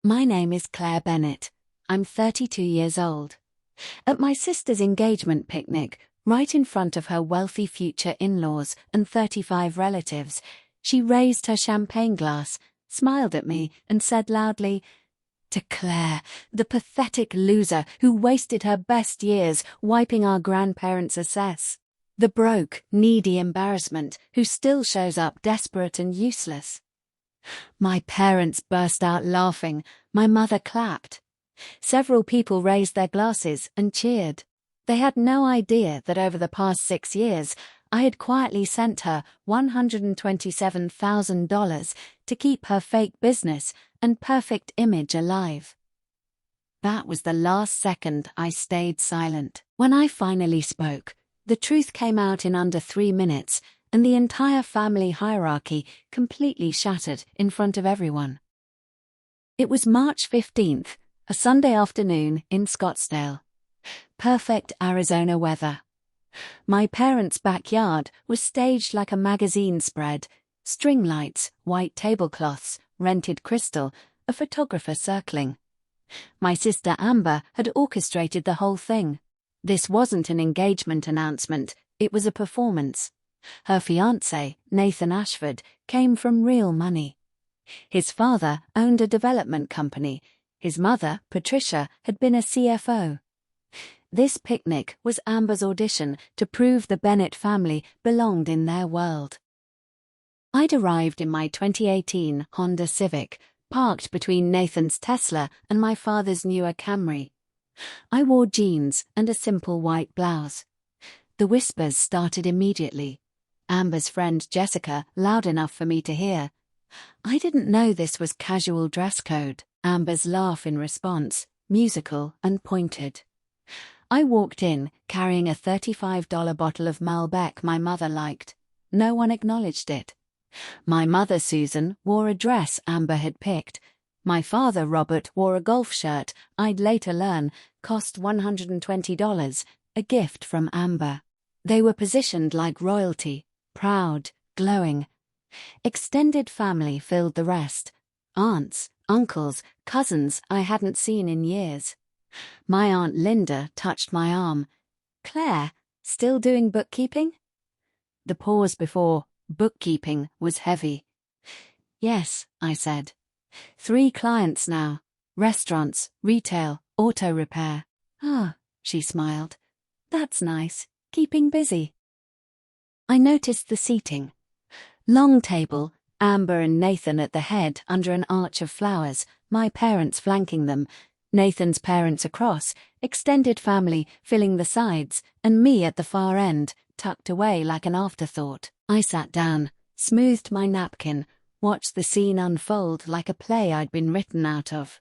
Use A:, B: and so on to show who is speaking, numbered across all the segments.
A: My name is Claire Bennett. I'm 32 years old. At my sister's engagement picnic, right in front of her wealthy future in-laws and 35 relatives, she raised her champagne glass, smiled at me, and said loudly, "To Claire, the pathetic loser who wasted her best years wiping our grandparents' assess. The broke, needy embarrassment who still shows up desperate and useless." My parents burst out laughing. My mother clapped. Several people raised their glasses and cheered. They had no idea that over the past 6 years, I had quietly sent her $127,000 to keep her fake business and perfect image alive. That was the last second I stayed silent. When I finally spoke, the truth came out in under 3 minutes, and the entire family hierarchy completely shattered in front of everyone. It was March 15th, a Sunday afternoon in Scottsdale. Perfect Arizona weather. My parents' backyard was staged like a magazine spread: string lights, white tablecloths, rented crystal, a photographer circling. My sister Amber had orchestrated the whole thing. This wasn't an engagement announcement, it was a performance. Her fiancé, Nathan Ashford, came from real money. His father owned a development company. His mother, Patricia, had been a CFO. This picnic was Amber's audition to prove the Bennett family belonged in their world. I'd arrived in my 2018 Honda Civic, parked between Nathan's Tesla and my father's newer Camry. I wore jeans and a simple white blouse. The whispers started immediately. Amber's friend Jessica, loud enough for me to hear. I didn't know this was casual dress code. Amber's laugh in response, musical and pointed. I walked in, carrying a $35 bottle of Malbec my mother liked. No one acknowledged it. My mother, Susan, wore a dress Amber had picked. My father, Robert, wore a golf shirt I'd later learn cost $120, a gift from Amber. They were positioned like royalty, proud, glowing. Extended family filled the rest. Aunts, uncles, cousins I hadn't seen in years. My Aunt Linda touched my arm. "Claire, still doing bookkeeping?" The pause before bookkeeping was heavy. "Yes," I said. 3 clients now. Restaurants, retail, auto repair. "Ah," she smiled. "That's nice. Keeping busy." I noticed the seating. Long table, Amber and Nathan at the head under an arch of flowers, my parents flanking them, Nathan's parents across, extended family filling the sides, and me at the far end, tucked away like an afterthought. I sat down, smoothed my napkin, watched the scene unfold like a play I'd been written out of.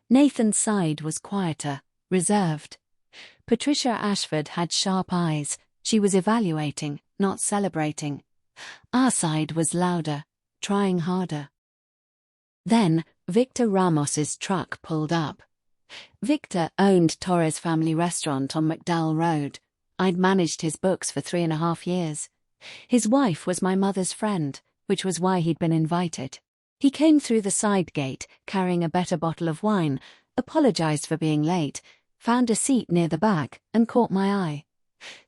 A: Nathan's side was quieter, reserved. Patricia Ashford had sharp eyes. She was evaluating, not celebrating. Our side was louder, trying harder. Then, Victor Ramos's truck pulled up. Victor owned Torres Family Restaurant on McDowell Road. I'd managed his books for 3.5 years. His wife was my mother's friend, which was why he'd been invited. He came through the side gate, carrying a better bottle of wine, apologized for being late, found a seat near the back, and caught my eye.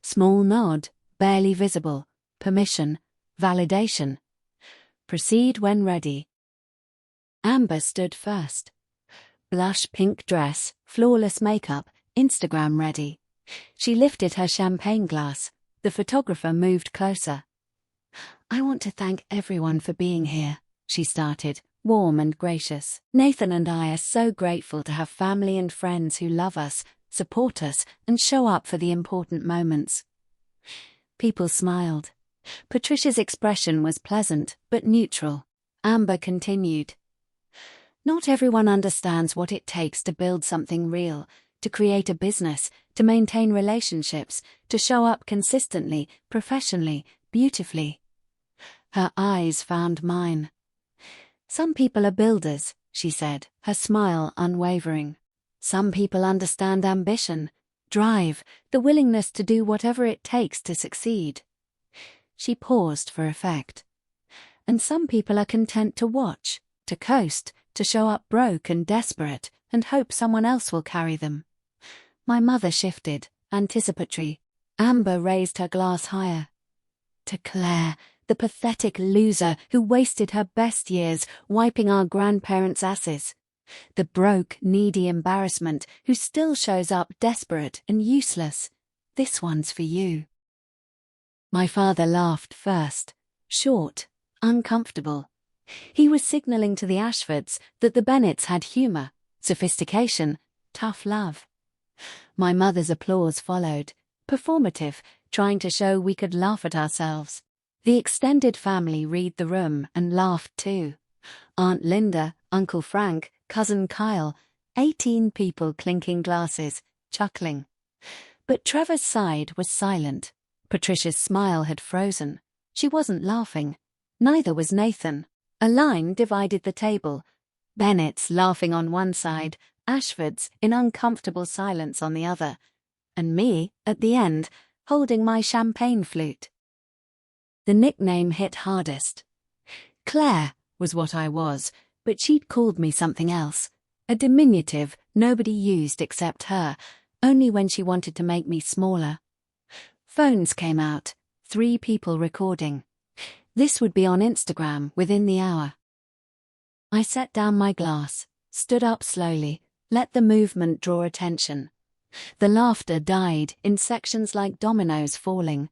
A: Small nod, barely visible. Permission, validation. Proceed when ready. Amber stood first. Blush pink dress, flawless makeup, Instagram ready. She lifted her champagne glass. The photographer moved closer. "I want to thank everyone for being here," she started, warm and gracious. "Nathan and I are so grateful to have family and friends who love us, support us, and show up for the important moments." People smiled. Patricia's expression was pleasant, but neutral. Amber continued. "Not everyone understands what it takes to build something real, to create a business, to maintain relationships, to show up consistently, professionally, beautifully." Her eyes found mine. "Some people are builders," she said, her smile unwavering. "Some people understand ambition, drive, the willingness to do whatever it takes to succeed." She paused for effect. "And some people are content to watch, to coast, to show up broke and desperate and hope someone else will carry them. My mother shifted, anticipatory. Amber raised her glass higher. To Claire, the pathetic loser who wasted her best years wiping our grandparents' asses. The broke, needy embarrassment who still shows up desperate and useless. This one's for you. My father laughed first, short, uncomfortable. He was signaling to the Ashfords that the Bennets had humor, sophistication, tough love. My mother's applause followed, performative, trying to show we could laugh at ourselves. The extended family read the room and laughed too. Aunt Linda, Uncle Frank, Cousin Kyle, 18 people clinking glasses, chuckling. But Trevor's side was silent. Patricia's smile had frozen. She wasn't laughing. Neither was Nathan. A line divided the table. Bennet's laughing on one side, Ashford's in uncomfortable silence on the other, and me, at the end, holding my champagne flute. The nickname hit hardest. Claire was what I was, but she'd called me something else. A diminutive nobody used except her, only when she wanted to make me smaller. Phones came out, 3 people recording. This would be on Instagram within the hour. I set down my glass, stood up slowly, let the movement draw attention. The laughter died in sections like dominoes falling.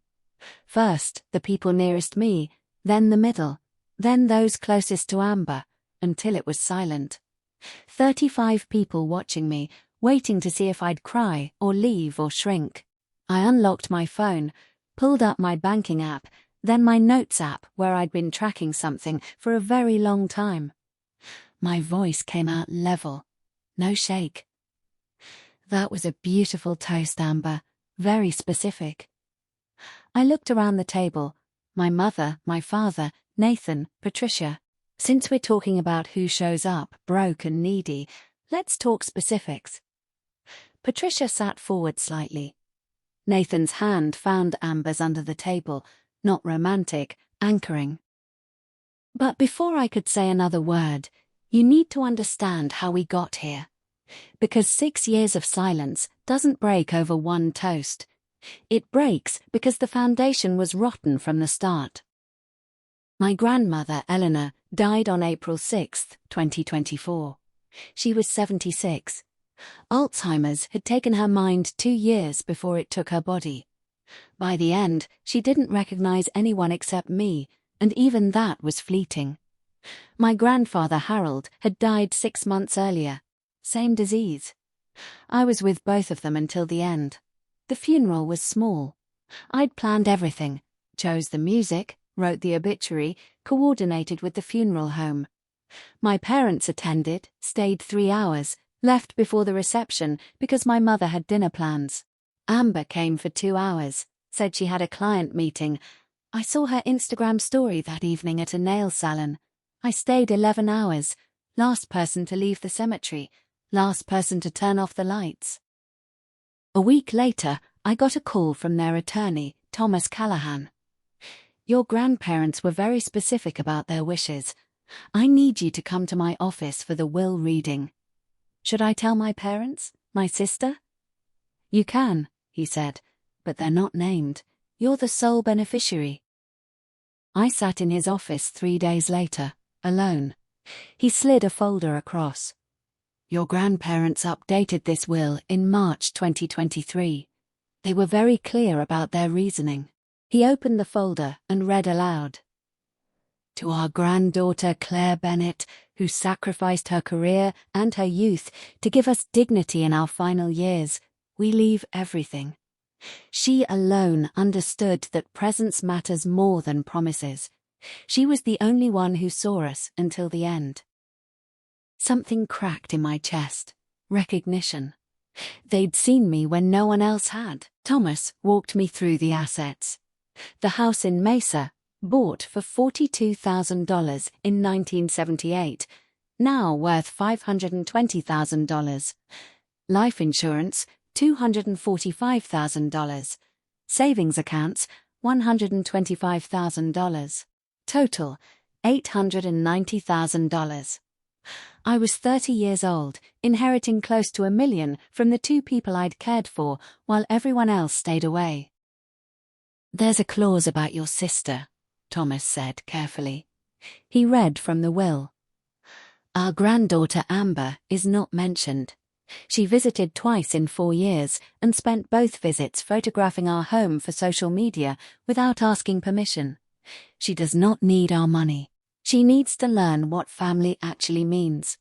A: First, the people nearest me, then the middle, then those closest to Amber, until it was silent. 35 people watching me, waiting to see if I'd cry or leave or shrink. I unlocked my phone, pulled up my banking app, then my notes app where I'd been tracking something for a very long time. My voice came out level, no shake. That was a beautiful toast, Amber, very specific. I looked around the table, my mother, my father, Nathan, Patricia. Since we're talking about who shows up, broke and needy, let's talk specifics. Patricia sat forward slightly. Nathan's hand found Amber's under the table, not romantic, anchoring. But before I could say another word, you need to understand how we got here. Because 6 years of silence doesn't break over one toast. It breaks because the foundation was rotten from the start. My grandmother, Eleanor, died on April 6, 2024. She was 76. Alzheimer's had taken her mind 2 years before it took her body. By the end, she didn't recognize anyone except me, and even that was fleeting. My grandfather, Harold, had died 6 months earlier. Same disease. I was with both of them until the end. The funeral was small. I'd planned everything, chose the music, wrote the obituary, coordinated with the funeral home. My parents attended, stayed 3 hours, left before the reception because my mother had dinner plans. Amber came for 2 hours, said she had a client meeting. I saw her Instagram story that evening at a nail salon. I stayed 11 hours, last person to leave the cemetery, last person to turn off the lights. A week later, I got a call from their attorney, Thomas Callahan. Your grandparents were very specific about their wishes. I need you to come to my office for the will reading. Should I tell my parents? My sister? You can, he said, but they're not named. You're the sole beneficiary. I sat in his office 3 days later, alone. He slid a folder across. Your grandparents updated this will in March 2023. They were very clear about their reasoning. He opened the folder and read aloud. To our granddaughter Claire Bennet, who sacrificed her career and her youth to give us dignity in our final years, we leave everything. She alone understood that presence matters more than promises. She was the only one who saw us until the end. Something cracked in my chest. Recognition. They'd seen me when no one else had. Thomas walked me through the assets. The house in Mesa, bought for $42,000 in 1978, now worth $520,000. Life insurance, $245,000. Savings accounts, $125,000. Total, $890,000. I was 30 years old, inheriting close to $1 million from the two people I'd cared for, while everyone else stayed away. "There's a clause about your sister," Thomas said carefully. He read from the will. "Our granddaughter Amber is not mentioned. She visited twice in 4 years and spent both visits photographing our home for social media without asking permission. She does not need our money. She needs to learn what family actually means."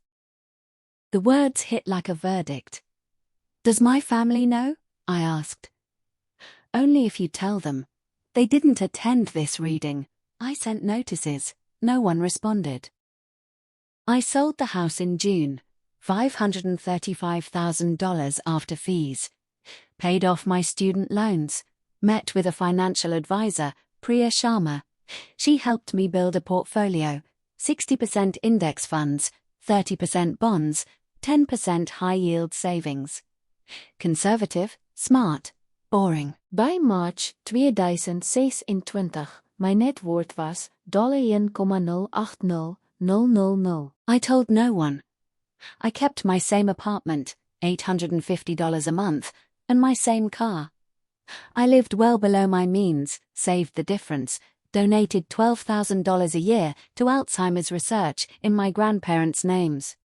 A: The words hit like a verdict. "Does my family know?" I asked. "Only if you tell them. They didn't attend this reading. I sent notices. No one responded." I sold the house in June, $535,000 after fees. Paid off my student loans. Met with a financial advisor, Priya Sharma. She helped me build a portfolio, 60% index funds, 30% bonds, 10% high-yield savings. Conservative, smart, boring. By March 2026, my net worth was $1,080,000. I told no one. I kept my same apartment, $850 a month, and my same car. I lived well below my means, saved the difference, donated $12,000 a year to Alzheimer's research in my grandparents' names.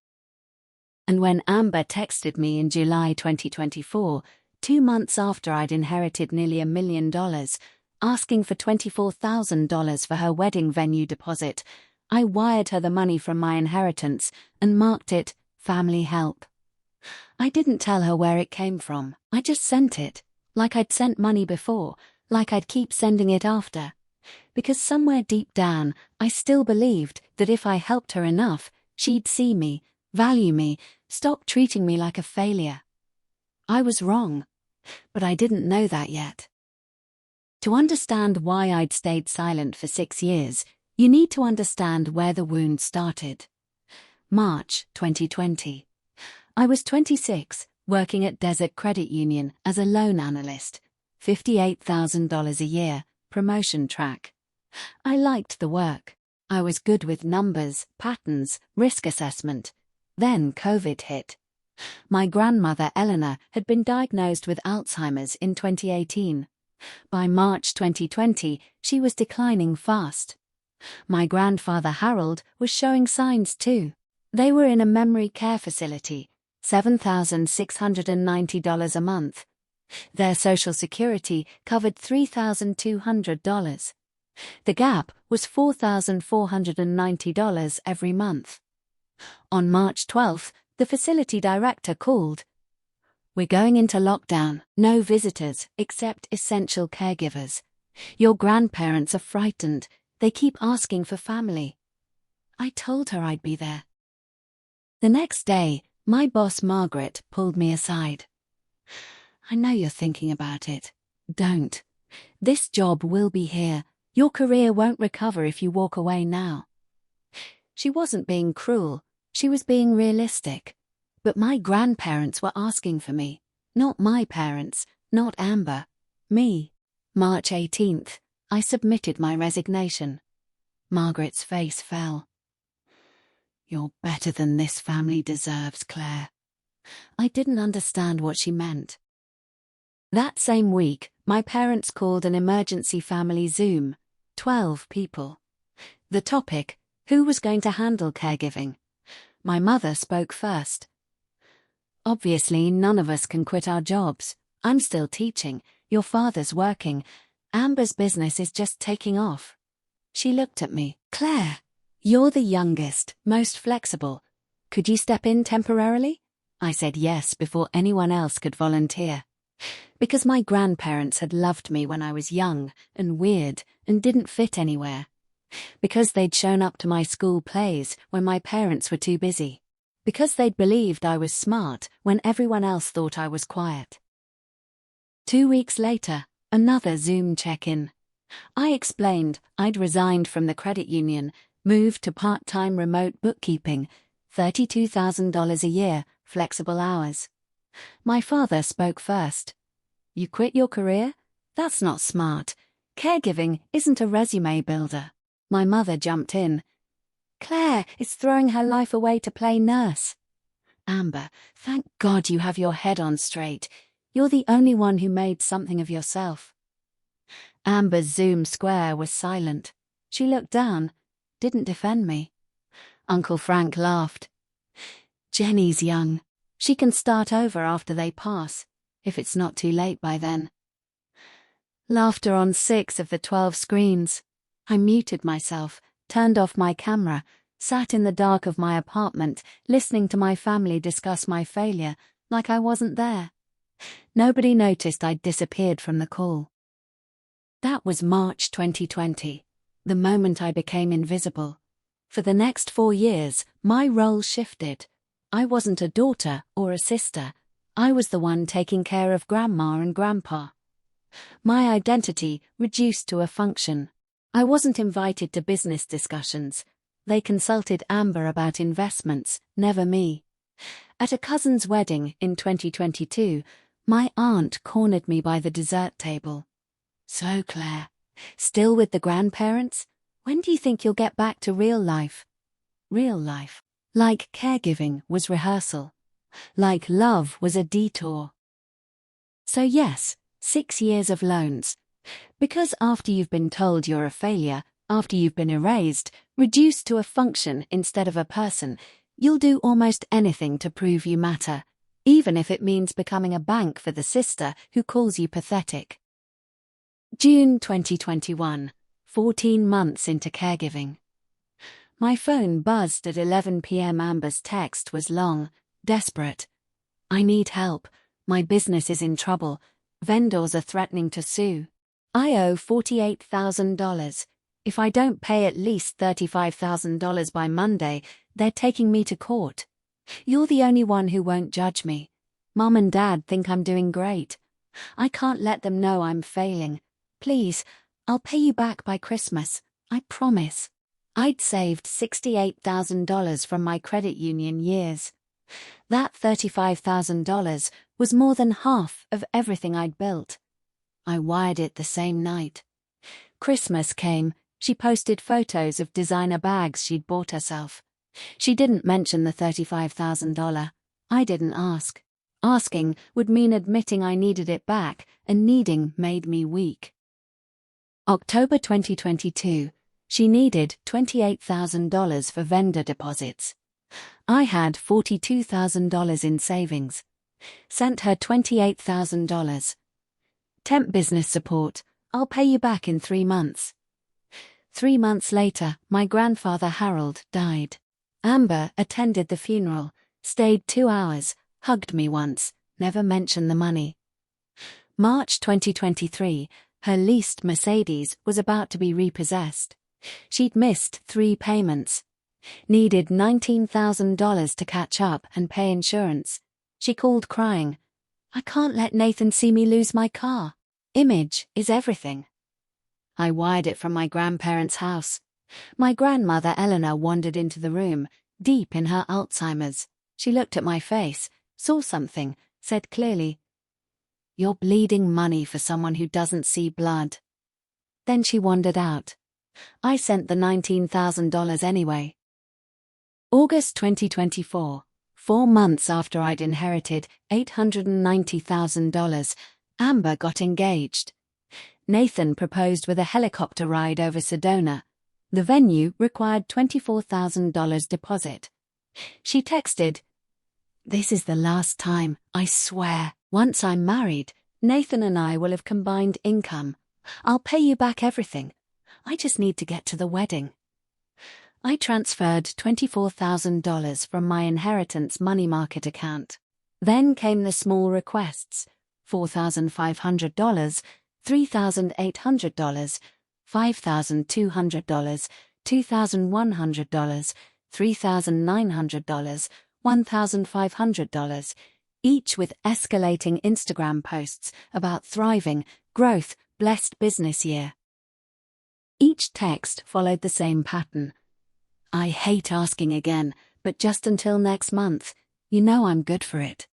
A: And when Amber texted me in July 2024, 2 months after I'd inherited nearly $1 million, asking for $24,000 for her wedding venue deposit, I wired her the money from my inheritance and marked it family help. I didn't tell her where it came from. I just sent it, like I'd sent money before, like I'd keep sending it after. Because somewhere deep down, I still believed that if I helped her enough, she'd see me, value me, stop treating me like a failure. I was wrong, but I didn't know that yet. To understand why I'd stayed silent for 6 years, you need to understand where the wound started. March 2020. I was 26, working at Desert Credit Union as a loan analyst, $58,000 a year, promotion track. I liked the work. I was good with numbers, patterns, risk assessment. Then COVID hit. My grandmother Eleanor had been diagnosed with Alzheimer's in 2018. By March 2020, she was declining fast. My grandfather Harold was showing signs too. They were in a memory care facility, $7,690 a month. Their Social Security covered $3,200. The gap was $4,490 every month. On March 12th, the facility director called. "We're going into lockdown. No visitors except essential caregivers. Your grandparents are frightened. They keep asking for family." I told her I'd be there. The next day, my boss Margaret pulled me aside. "I know you're thinking about it. Don't. This job will be here. Your career won't recover if you walk away now." She wasn't being cruel. She was being realistic. But my grandparents were asking for me. Not my parents, not Amber. Me. March 18th, I submitted my resignation. Margaret's face fell. "You're better than this family deserves, Claire." I didn't understand what she meant. That same week, my parents called an emergency family Zoom, 12 people. The topic, who was going to handle caregiving? My mother spoke first. "Obviously, none of us can quit our jobs. I'm still teaching, your father's working, Amber's business is just taking off." She looked at me. "Claire, you're the youngest, most flexible. Could you step in temporarily?" I said yes before anyone else could volunteer. Because my grandparents had loved me when I was young and weird and didn't fit anywhere. Because they'd shown up to my school plays when my parents were too busy. Because they'd believed I was smart when everyone else thought I was quiet. 2 weeks later, another Zoom check-in. I explained I'd resigned from the credit union, moved to part-time remote bookkeeping, $32,000 a year, flexible hours. My father spoke first. "You quit your career? That's not smart. Caregiving isn't a resume builder." My mother jumped in. Claire is throwing her life away to play nurse. Amber, thank God you have your head on straight. You're the only one who made something of yourself. Amber's Zoom square was silent. She looked down, didn't defend me. Uncle Frank laughed. Jenny's young. She can start over after they pass, if it's not too late by then. Laughter on 6 of the 12 screens. I muted myself, turned off my camera, sat in the dark of my apartment, listening to my family discuss my failure, like I wasn't there. Nobody noticed I'd disappeared from the call. That was March 2020, the moment I became invisible. For the next 4 years, my role shifted. I wasn't a daughter or a sister. I was the one taking care of Grandma and Grandpa. My identity reduced to a function. I wasn't invited to business discussions. They consulted Amber about investments, never me. At a cousin's wedding in 2022, my aunt cornered me by the dessert table. So, Claire, still with the grandparents? When do you think you'll get back to real life? Real life. Like caregiving was rehearsal. Like love was a detour. So yes, 6 years of loans. Because after you've been told you're a failure, after you've been erased, reduced to a function instead of a person, you'll do almost anything to prove you matter, even if it means becoming a bank for the sister who calls you pathetic. June 2021, 14 months into caregiving. My phone buzzed at 11 p.m. Amber's text was long, desperate. I need help. My business is in trouble. Vendors are threatening to sue. I owe $48,000. If I don't pay at least $35,000 by Monday, they're taking me to court. You're the only one who won't judge me. Mom and Dad think I'm doing great. I can't let them know I'm failing. Please, I'll pay you back by Christmas. I promise. I'd saved $68,000 from my credit union years. That $35,000 was more than half of everything I'd built. I wired it the same night. Christmas came. She posted photos of designer bags she'd bought herself. She didn't mention the $35,000. I didn't ask. Asking would mean admitting I needed it back, and needing made me weak. October 2022. She needed $28,000 for vendor deposits. I had $42,000 in savings. Sent her $28,000. Temp business support. I'll pay you back in 3 months. 3 months later, my grandfather Harold died. Amber attended the funeral, stayed 2 hours, hugged me once, never mentioned the money. March 2023, her leased Mercedes was about to be repossessed. She'd missed 3 payments. Needed $19,000 to catch up and pay insurance. She called crying. I can't let Nathan see me lose my car. Image is everything. I wired it from my grandparents' house. My grandmother Eleanor wandered into the room, deep in her Alzheimer's. She looked at my face, saw something, said clearly, "You're bleeding money for someone who doesn't see blood." Then she wandered out. I sent the $19,000 anyway. August 2024, 4 months after I'd inherited $890,000, Amber got engaged. Nathan proposed with a helicopter ride over Sedona. The venue required $24,000 deposit. She texted, "This is the last time, I swear. Once I'm married, Nathan and I will have combined income. I'll pay you back everything. I just need to get to the wedding." I transferred $24,000 from my inheritance money market account. Then came the small requests: $4,500, $3,800, $5,200, $2,100, $3,900, $1,500, each with escalating Instagram posts about thriving, growth, blessed business year. Each text followed the same pattern. I hate asking again, but just until next month. You know I'm good for it.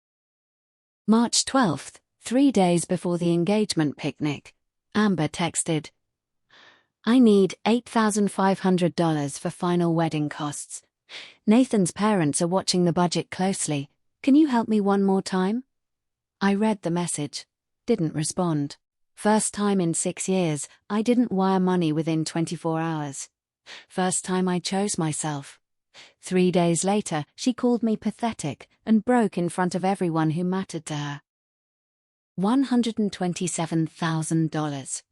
A: March 12th, 3 days before the engagement picnic, Amber texted, I need $8,500 for final wedding costs. Nathan's parents are watching the budget closely. Can you help me one more time? I read the message. Didn't respond. First time in 6 years, I didn't wire money within 24 hours. First time I chose myself. 3 days later, she called me pathetic and broke in front of everyone who mattered to her. $127,000.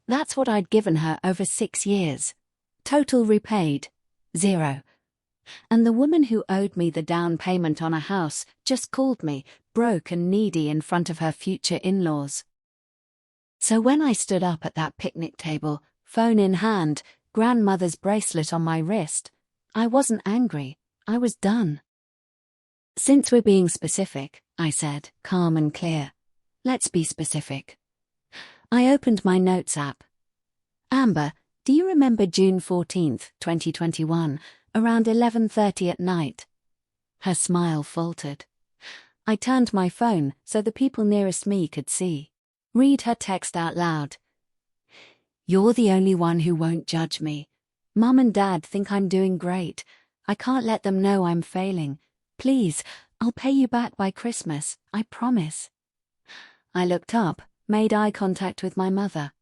A: That's what I'd given her over 6 years. Total repaid, 0. And the woman who owed me the down payment on a house just called me broke and needy in front of her future in-laws. So when I stood up at that picnic table, phone in hand, grandmother's bracelet on my wrist, I wasn't angry, I was done. Since we're being specific, I said, calm and clear. Let's be specific. I opened my notes app. Amber, do you remember June 14th, 2021, around 11:30 at night? Her smile faltered. I turned my phone so the people nearest me could see. Read her text out loud. You're the only one who won't judge me. Mum and Dad think I'm doing great. I can't let them know I'm failing. Please, I'll pay you back by Christmas, I promise. I looked up, made eye contact with my mother.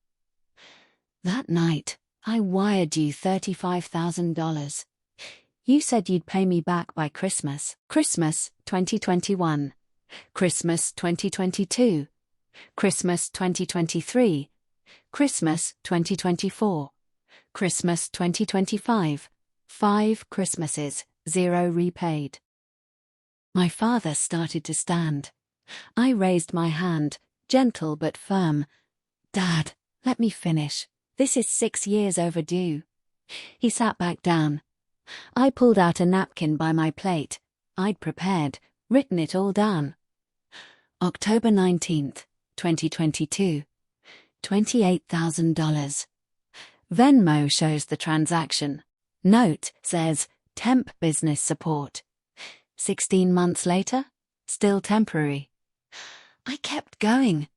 A: That night, I wired you $35,000. You said you'd pay me back by Christmas. Christmas 2021. Christmas 2022. Christmas 2023. Christmas 2024. Christmas 2025. 5 Christmases, 0 repaid. My father started to stand. I raised my hand, gentle but firm. Dad, let me finish. This is 6 years overdue. He sat back down. I pulled out a napkin by my plate. I'd prepared, written it all down. October 19th, 2022. $28,000. Venmo shows the transaction. Note says, temp business support. 16 months later, still temporary. I kept going.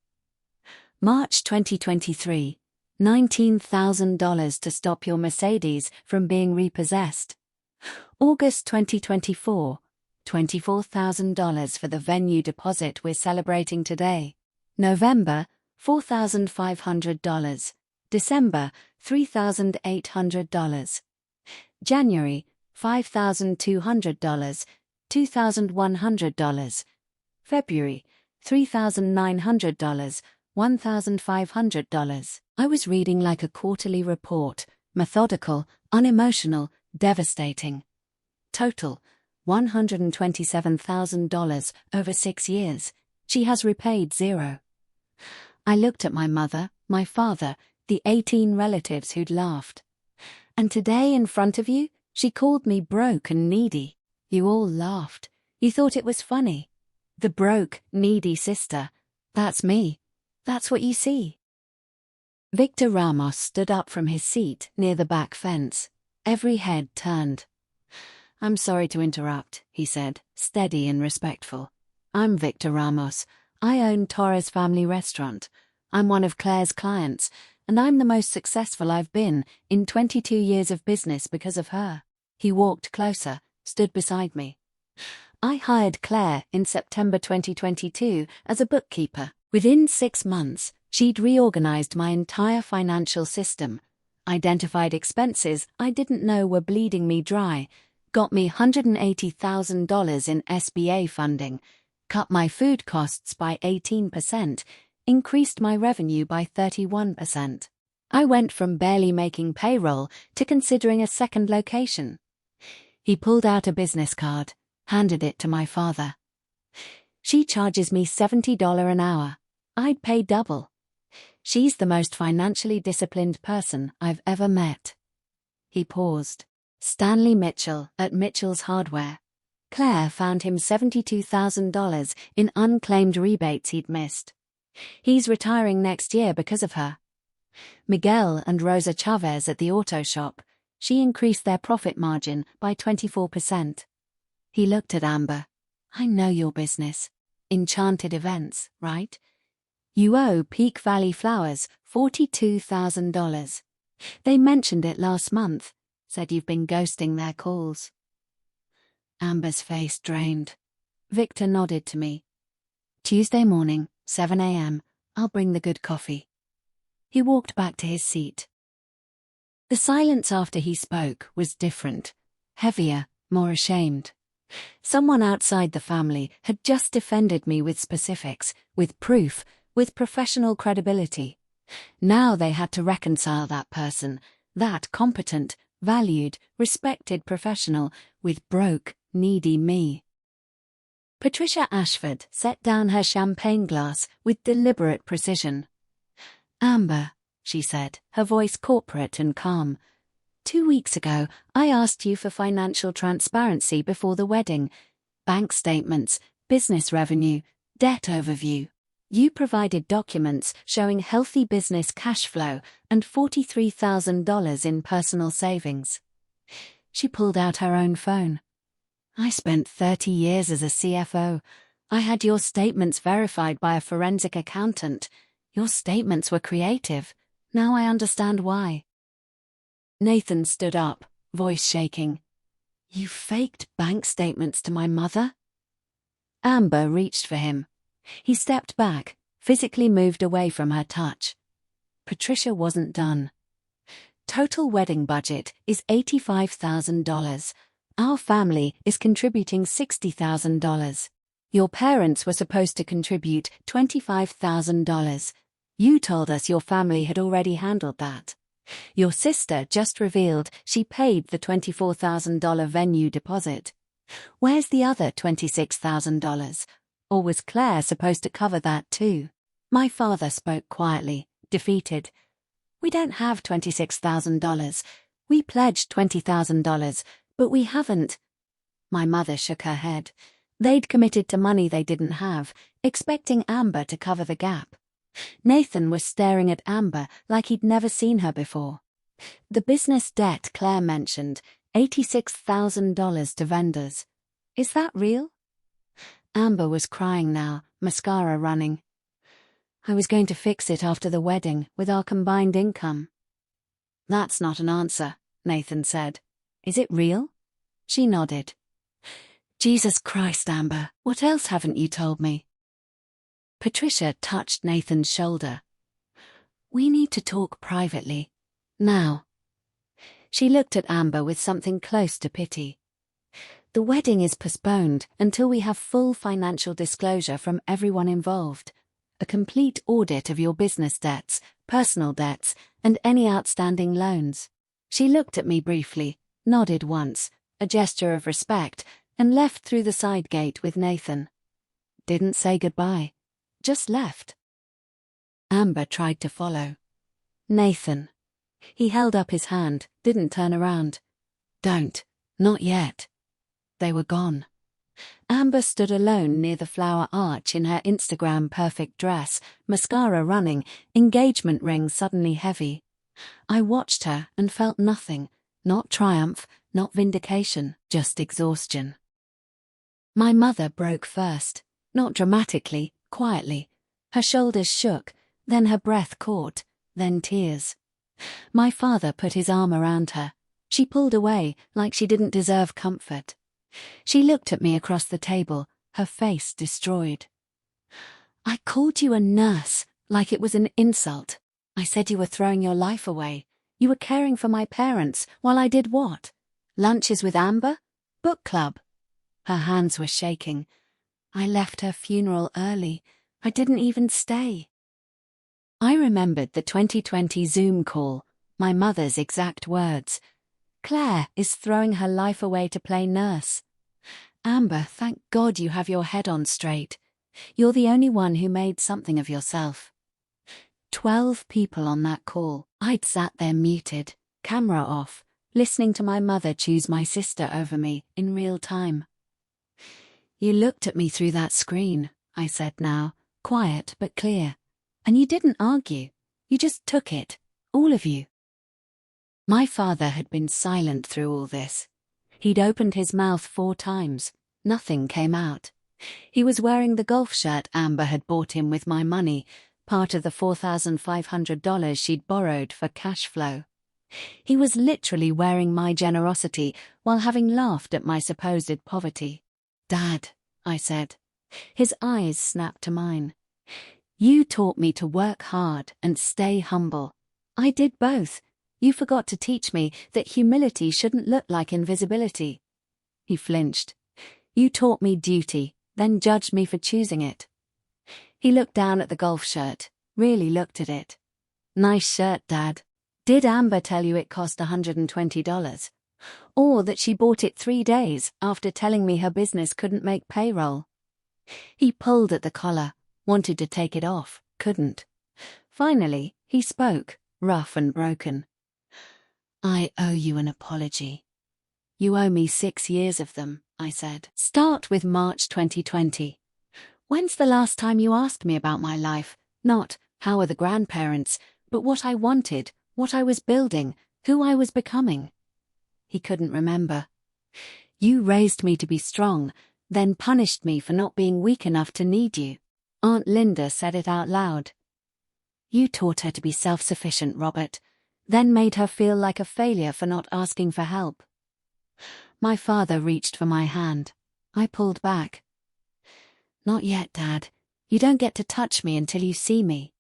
A: March 2023, $19,000 to stop your Mercedes from being repossessed. August 2024, $24,000 for the venue deposit we're celebrating today. November, $4,500. December, $3,800. January, $5,200, $2,100. February, $3,900, $1,500. I was reading like a quarterly report, methodical, unemotional, devastating. Total, $127,000 over 6 years. She has repaid 0. I looked at my mother, my father, the 18 relatives who'd laughed. And today in front of you, she called me broke and needy. You all laughed. You thought it was funny. The broke, needy sister. That's me. That's what you see. Victor Ramos stood up from his seat near the back fence. Every head turned. I'm sorry to interrupt, he said, steady and respectful. I'm Victor Ramos. I own Torres Family Restaurant. I'm one of Claire's clients, and I'm the most successful I've been in 22 years of business because of her. He walked closer, stood beside me. I hired Claire in September 2022 as a bookkeeper. Within 6 months, she'd reorganized my entire financial system, identified expenses I didn't know were bleeding me dry, got me $180,000 in SBA funding, cut my food costs by 18%, increased my revenue by 31%. I went from barely making payroll to considering a second location. He pulled out a business card, handed it to my father. She charges me $70 an hour. I'd pay double. She's the most financially disciplined person I've ever met. He paused. Stanley Mitchell at Mitchell's Hardware. Claire found him $72,000 in unclaimed rebates he'd missed. He's retiring next year because of her. Miguel and Rosa Chavez at the auto shop. She increased their profit margin by 24%. He looked at Amber. I know your business. Enchanted Events, right? You owe Peak Valley Flowers $42,000. They mentioned it last month, said you've been ghosting their calls. Amber's face drained. Victor nodded to me. Tuesday morning, 7 a.m., I'll bring the good coffee. He walked back to his seat. The silence after he spoke was different, heavier, more ashamed. Someone outside the family had just defended me with specifics, with proof, with professional credibility. Now they had to reconcile that person, that competent, valued, respected professional, with broke, needy me. Patricia Ashford set down her champagne glass with deliberate precision. Amber, she said, her voice corporate and calm. 2 weeks ago, I asked you for financial transparency before the wedding. Bank statements, business revenue, debt overview. You provided documents showing healthy business cash flow and $43,000 in personal savings. She pulled out her own phone. I spent 30 years as a CFO. I had your statements verified by a forensic accountant. Your statements were creative. Now I understand why. Nathan stood up, voice shaking. You faked bank statements to my mother? Amber reached for him. He stepped back, physically moved away from her touch. Patricia wasn't done. Total wedding budget is $85,000. Our family is contributing $60,000. Your parents were supposed to contribute $25,000. You told us your family had already handled that. Your sister just revealed she paid the $24,000 venue deposit. Where's the other $26,000? Or was Claire supposed to cover that too? My father spoke quietly, defeated. We don't have $26,000. We pledged $20,000, but we haven't. My mother shook her head. They'd committed to money they didn't have, expecting Amber to cover the gap. Nathan was staring at Amber like he'd never seen her before. The business debt Claire mentioned, $86,000 to vendors. Is that real? Amber was crying now, mascara running. I was going to fix it after the wedding with our combined income. That's not an answer, Nathan said. Is it real? She nodded. Jesus Christ, Amber, what else haven't you told me? Patricia touched Nathan's shoulder. We need to talk privately. Now. She looked at Amber with something close to pity. The wedding is postponed until we have full financial disclosure from everyone involved. A complete audit of your business debts, personal debts, and any outstanding loans. She looked at me briefly, nodded once, a gesture of respect, and left through the side gate with Nathan. Didn't say goodbye. Just left. Amber tried to follow. Nathan. He held up his hand, didn't turn around. Don't. Not yet. They were gone. Amber stood alone near the flower arch in her Instagram perfect dress, mascara running, engagement ring suddenly heavy. I watched her and felt nothing, not triumph, not vindication, just exhaustion. My mother broke first, not dramatically, quietly. Her shoulders shook, then her breath caught, then tears. My father put his arm around her. She pulled away like she didn't deserve comfort. She looked at me across the table, her face destroyed. I called you a nurse, like it was an insult. I said you were throwing your life away. You were caring for my parents, while I did what? Lunches with Amber? Book club? Her hands were shaking. I left her funeral early. I didn't even stay. I remembered the 2020 Zoom call, my mother's exact words. Claire is throwing her life away to play nurse. Amber, thank God you have your head on straight. You're the only one who made something of yourself. 12 people on that call. I'd sat there muted, camera off, listening to my mother choose my sister over me in real time. You looked at me through that screen, I said now, quiet but clear. And you didn't argue. You just took it, all of you. My father had been silent through all this. He'd opened his mouth 4 times. Nothing came out. He was wearing the golf shirt Amber had bought him with my money, part of the $4,500 she'd borrowed for cash flow. He was literally wearing my generosity while having laughed at my supposed poverty. "Dad," I said. His eyes snapped to mine. "You taught me to work hard and stay humble. I did both. You forgot to teach me that humility shouldn't look like invisibility." He flinched. "You taught me duty, then judged me for choosing it." He looked down at the golf shirt, really looked at it. "Nice shirt, Dad. Did Amber tell you it cost $120? Or that she bought it 3 days after telling me her business couldn't make payroll?" He pulled at the collar, wanted to take it off, couldn't. Finally, he spoke, rough and broken. "I owe you an apology." "You owe me 6 years of them," I said. "Start with March 2020. When's the last time you asked me about my life? Not, how are the grandparents, but what I wanted, what I was building, who I was becoming." He couldn't remember. "You raised me to be strong, then punished me for not being weak enough to need you." Aunt Linda said it out loud. "You taught her to be self-sufficient, Robert, then made her feel like a failure for not asking for help." My father reached for my hand. I pulled back. "Not yet, Dad. You don't get to touch me until you see me."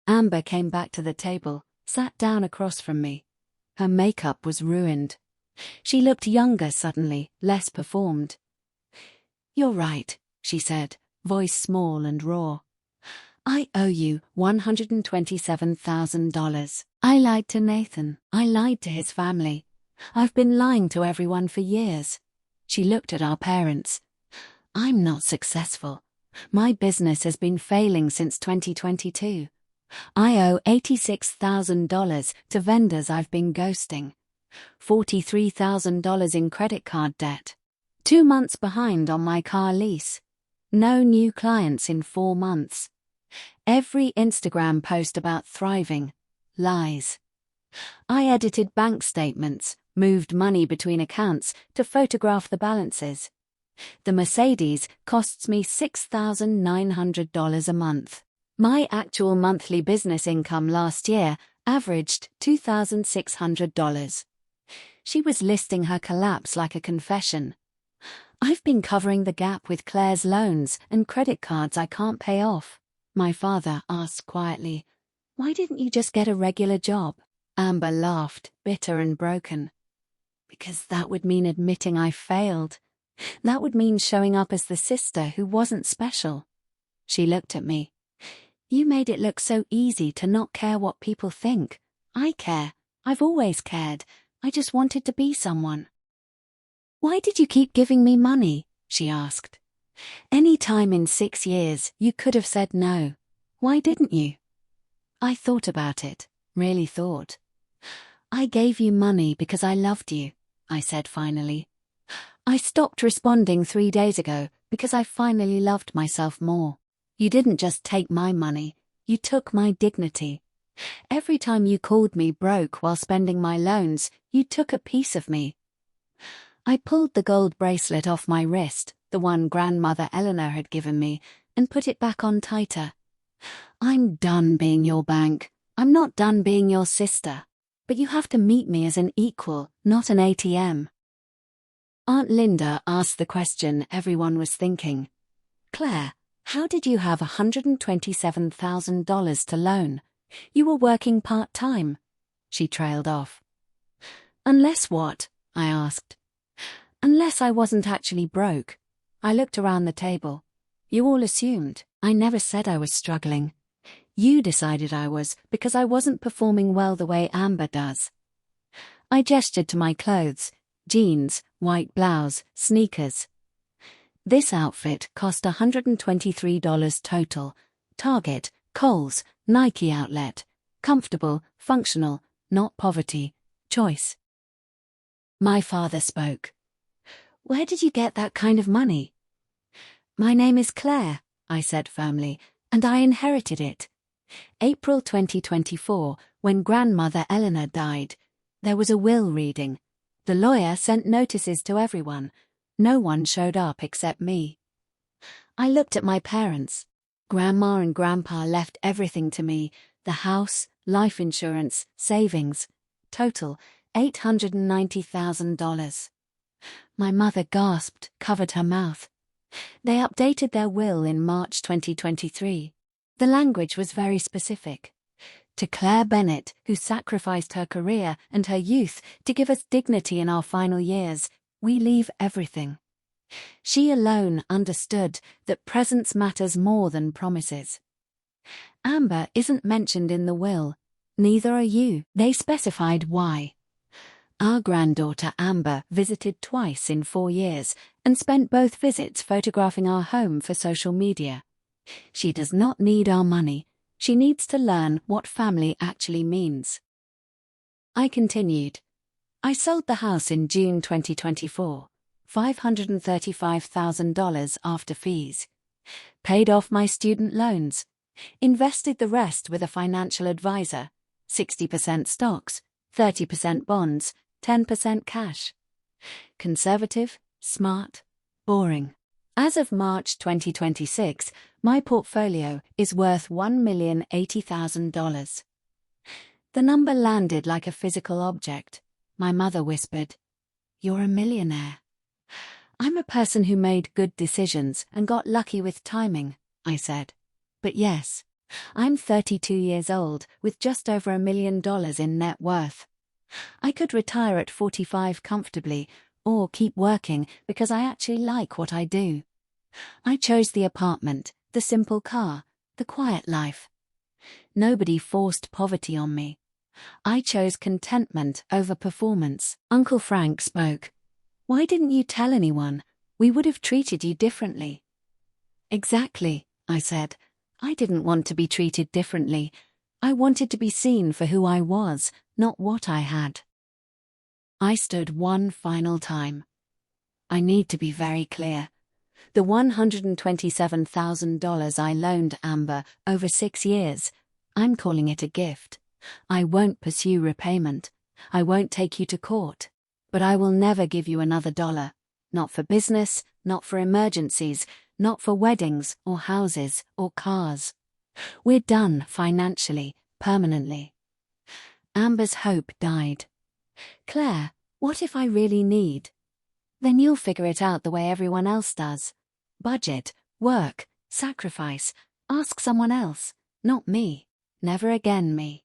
A: Amber came back to the table, sat down across from me. Her makeup was ruined. She looked younger suddenly, less performed. "You're right," she said, voice small and raw. "I owe you $127,000. I lied to Nathan. I lied to his family. I've been lying to everyone for years." She looked at our parents. "I'm not successful. My business has been failing since 2022. I owe $86,000 to vendors I've been ghosting. $43,000 in credit card debt. 2 months behind on my car lease. No new clients in 4 months. Every Instagram post about thriving. Lies. I edited bank statements, moved money between accounts to photograph the balances. The Mercedes costs me $6,900 a month. My actual monthly business income last year averaged $2,600. She was listing her collapse like a confession. I've been covering the gap with Claire's loans and credit cards I can't pay off. My father asked quietly, "Why didn't you just get a regular job?" Amber laughed, bitter and broken. "Because that would mean admitting I failed. That would mean showing up as the sister who wasn't special." She looked at me. "You made it look so easy to not care what people think. I care. I've always cared. I just wanted to be someone." "Why did you keep giving me money?" she asked. "Any time in 6 years, you could have said no. Why didn't you?" I thought about it, really thought. "I gave you money because I loved you," I said finally. "I stopped responding 3 days ago because I finally loved myself more. You didn't just take my money, you took my dignity. Every time you called me broke while spending my loans, you took a piece of me." I pulled the gold bracelet off my wrist, the one grandmother Eleanor had given me, and put it back on tighter. "I'm done being your bank. I'm not done being your sister. But you have to meet me as an equal, not an ATM." Aunt Linda asked the question everyone was thinking. "Claire, how did you have $127,000 to loan? You were working part-time." She trailed off. "Unless what?" I asked. "Unless I wasn't actually broke." I looked around the table. "You all assumed. I never said I was struggling. You decided I was because I wasn't performing well the way Amber does." I gestured to my clothes, jeans, white blouse, sneakers. "This outfit cost $123 total. Target, Kohl's, Nike outlet. Comfortable, functional, not poverty. Choice." My father spoke. "Where did you get that kind of money?" "My name is Claire," I said firmly, "and I inherited it. April 2024, when grandmother Eleanor died, there was a will reading. The lawyer sent notices to everyone. No one showed up except me." I looked at my parents. Grandma and Grandpa left everything to me, the house, life insurance, savings. total $890,000. My mother gasped, covered her mouth. They updated their will in March 2023. The language was very specific. To Claire Bennett, who sacrificed her career and her youth to give us dignity in our final years, we leave everything. She alone understood that presence matters more than promises. Amber isn't mentioned in the will. Neither are you. They specified why. Our granddaughter Amber visited twice in 4 years and spent both visits photographing our home for social media. She does not need our money. She needs to learn what family actually means. I continued. I sold the house in June 2024, $535,000 after fees. Paid off my student loans. Invested the rest with a financial advisor, 60% stocks, 30% bonds, 10% cash. Conservative, smart, boring. As of March 2026, my portfolio is worth $1,080,000. The number landed like a physical object. My mother whispered, "You're a millionaire." I'm a person who made good decisions and got lucky with timing, I said. But yes, I'm 32 years old with just over $1 million in net worth. I could retire at 45 comfortably, or keep working because I actually like what I do. I chose the apartment, the simple car, the quiet life. Nobody forced poverty on me. I chose contentment over performance. Uncle Frank spoke. Why didn't you tell anyone? We would have treated you differently. Exactly, I said. I didn't want to be treated differently. I wanted to be seen for who I was, not what I had. I stood one final time. I need to be very clear. The $127,000 I loaned Amber over 6 years, I'm calling it a gift. I won't pursue repayment. I won't take you to court. But I will never give you another dollar. Not for business, not for emergencies, not for weddings or houses or cars. We're done financially, permanently. Amber's hope died. Claire, what if I really need? Then you'll figure it out the way everyone else does. Budget, work, sacrifice. Ask someone else, not me. Never again me.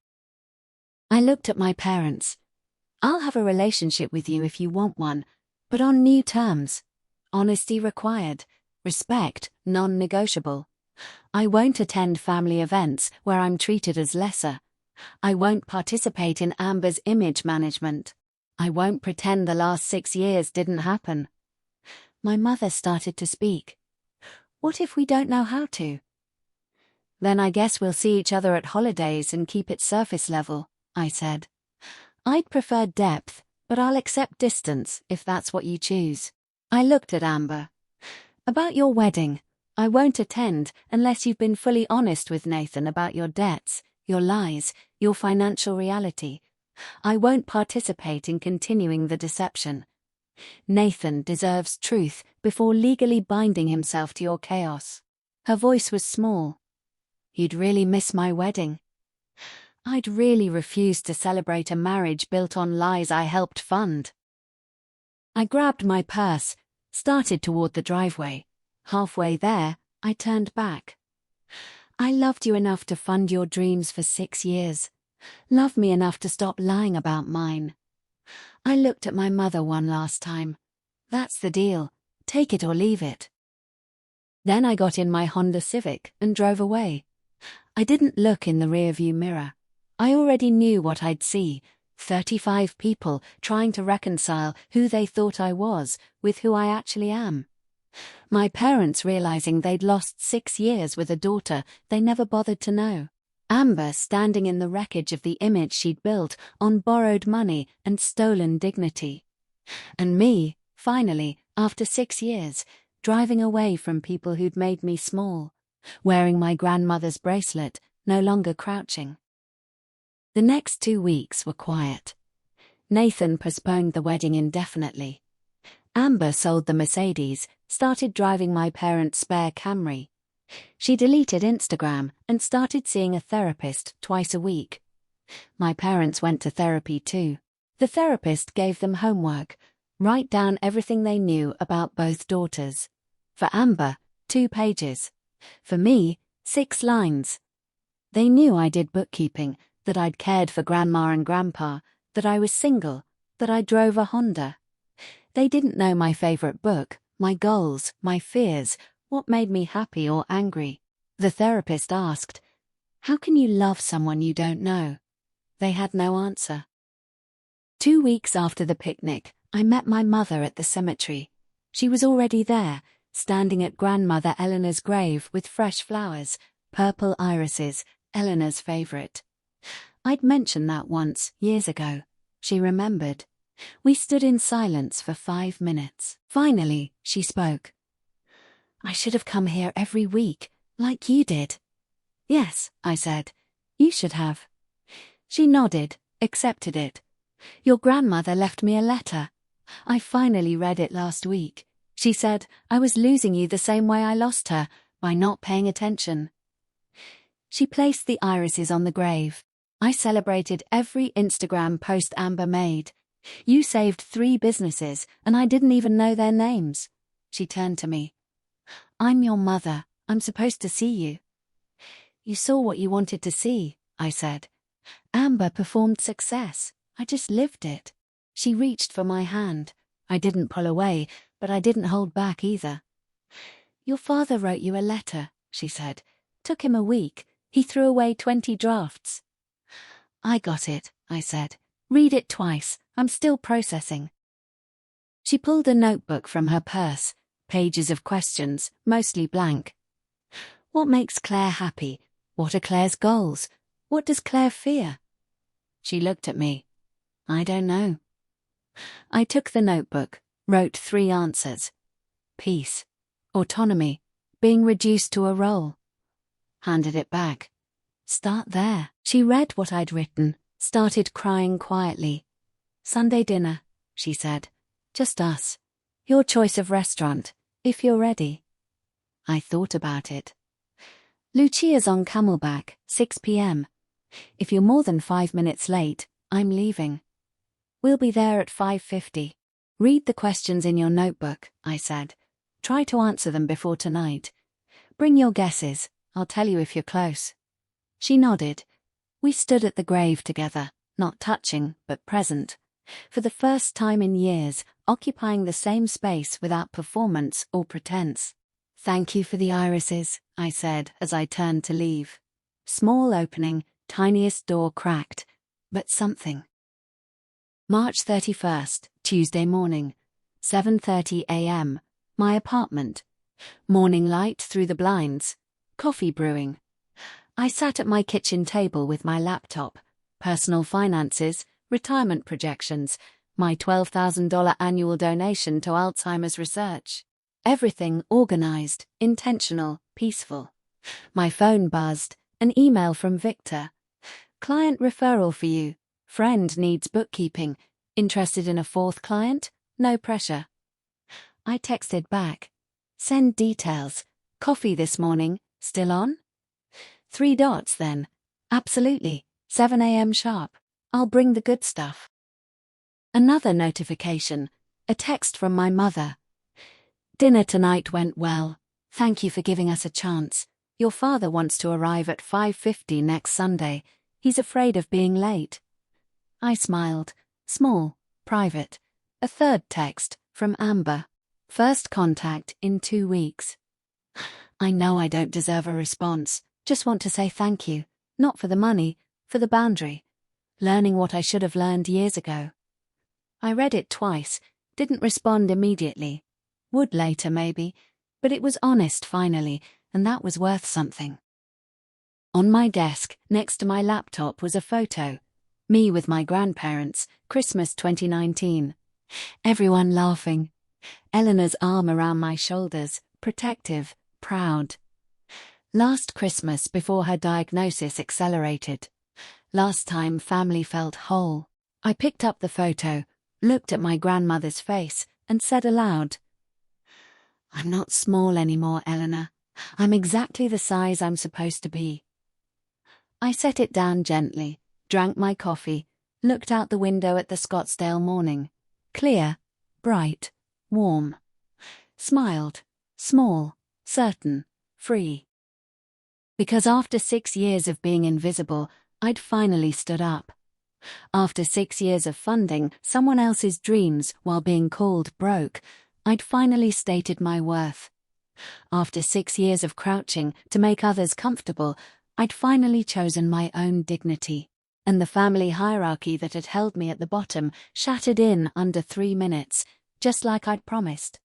A: I looked at my parents. I'll have a relationship with you if you want one, but on new terms. Honesty required. Respect, non-negotiable. I won't attend family events where I'm treated as lesser. I won't participate in Amber's image management. I won't pretend the last 6 years didn't happen. My mother started to speak. What if we don't know how to? Then I guess we'll see each other at holidays and keep it surface level, I said. I'd prefer depth, but I'll accept distance if that's what you choose. I looked at Amber. About your wedding, I won't attend unless you've been fully honest with Nathan about your debts, your lies, your financial reality. I won't participate in continuing the deception. Nathan deserves truth before legally binding himself to your chaos. Her voice was small. You'd really miss my wedding. I'd really refuse to celebrate a marriage built on lies I helped fund. I grabbed my purse, started toward the driveway. Halfway there, I turned back. I loved you enough to fund your dreams for 6 years. Love me enough to stop lying about mine. I looked at my mother one last time. That's the deal. Take it or leave it. Then I got in my Honda Civic and drove away. I didn't look in the rearview mirror. I already knew what I'd see. 35 people trying to reconcile who they thought I was with who I actually am. My parents realizing they'd lost 6 years with a daughter they never bothered to know. Amber standing in the wreckage of the image she'd built on borrowed money and stolen dignity. And me, finally, after 6 years, driving away from people who'd made me small, wearing my grandmother's bracelet, no longer crouching. The next 2 weeks were quiet. Nathan postponed the wedding indefinitely. Amber sold the Mercedes, started driving my parents' spare Camry. She deleted Instagram and started seeing a therapist twice a week. My parents went to therapy too. The therapist gave them homework: write down everything they knew about both daughters. For Amber, 2 pages. For me, 6 lines. They knew I did bookkeeping, that I'd cared for Grandma and Grandpa, that I was single, that I drove a Honda. They didn't know my favorite book, my goals, my fears, what made me happy or angry. The therapist asked, "How can you love someone you don't know?" They had no answer. 2 weeks after the picnic, I met my mother at the cemetery. She was already there, standing at Grandmother Eleanor's grave with fresh flowers, purple irises, Eleanor's favorite. I'd mentioned that once, years ago. She remembered. We stood in silence for 5 minutes. Finally, she spoke. "I should have come here every week, like you did." "Yes," I said. "You should have." She nodded, accepted it. "Your grandmother left me a letter. I finally read it last week. She said I was losing you the same way I lost her, by not paying attention." She placed the irises on the grave. "I celebrated every Instagram post Amber made. You saved 3 businesses, and I didn't even know their names." She turned to me. "I'm your mother. I'm supposed to see you." "You saw what you wanted to see," I said. "Amber performed success. I just lived it." She reached for my hand. I didn't pull away, but I didn't hold back either. "Your father wrote you a letter," she said. "Took him a week. He threw away 20 drafts." "I got it," I said. "Read it twice. I'm still processing." She pulled a notebook from her purse, pages of questions, mostly blank. "What makes Claire happy? What are Claire's goals? What does Claire fear?" She looked at me. "I don't know." I took the notebook, wrote 3 answers. Peace, autonomy, being reduced to a role. Handed it back. "Start there." She read what I'd written, started crying quietly. "Sunday dinner," she said. "Just us. Your choice of restaurant, if you're ready." I thought about it. "Lucia's on Camelback, 6 p.m. If you're more than 5 minutes late, I'm leaving. We'll be there at 5:50. Read the questions in your notebook," I said. "Try to answer them before tonight. Bring your guesses. I'll tell you if you're close." She nodded. We stood at the grave together, not touching, but present. For the first time in years, occupying the same space without performance or pretense. "Thank you for the irises," I said as I turned to leave. Small opening, tiniest door cracked, but something. March 31st, Tuesday morning, 7:30 a.m., my apartment. Morning light through the blinds, coffee brewing. I sat at my kitchen table with my laptop, personal finances, retirement projections, my $12,000 annual donation to Alzheimer's research. Everything organized, intentional, peaceful. My phone buzzed, an email from Victor. "Client referral for you. Friend needs bookkeeping. Interested in a 4th client? No pressure." I texted back. "Send details. Coffee this morning. Still on?" 3 dots then. "Absolutely. 7 a.m. sharp. I'll bring the good stuff." Another notification. A text from my mother. "Dinner tonight went well. Thank you for giving us a chance. Your father wants to arrive at 5:50 next Sunday. He's afraid of being late." I smiled. Small, private. A 3rd text, from Amber. "First contact in 2 weeks. I know I don't deserve a response. Just want to say thank you. Not for the money, for the boundary. Learning what I should have learned years ago." I read it twice, didn't respond immediately. Would later maybe, but it was honest finally, and that was worth something. On my desk, next to my laptop, was a photo. Me with my grandparents, Christmas 2019. Everyone laughing. Eleanor's arm around my shoulders, protective, proud. Last Christmas before her diagnosis accelerated. Last time family felt whole. I picked up the photo, looked at my grandmother's face, and said aloud, "I'm not small anymore, Eleanor. I'm exactly the size I'm supposed to be." I set it down gently, drank my coffee, looked out the window at the Scottsdale morning. Clear, bright, warm. Smiled, small, certain, free. Because after 6 years of being invisible, I'd finally stood up. After 6 years of funding someone else's dreams while being called broke, I'd finally stated my worth. After 6 years of crouching to make others comfortable, I'd finally chosen my own dignity. And the family hierarchy that had held me at the bottom shattered in under 3 minutes, just like I'd promised.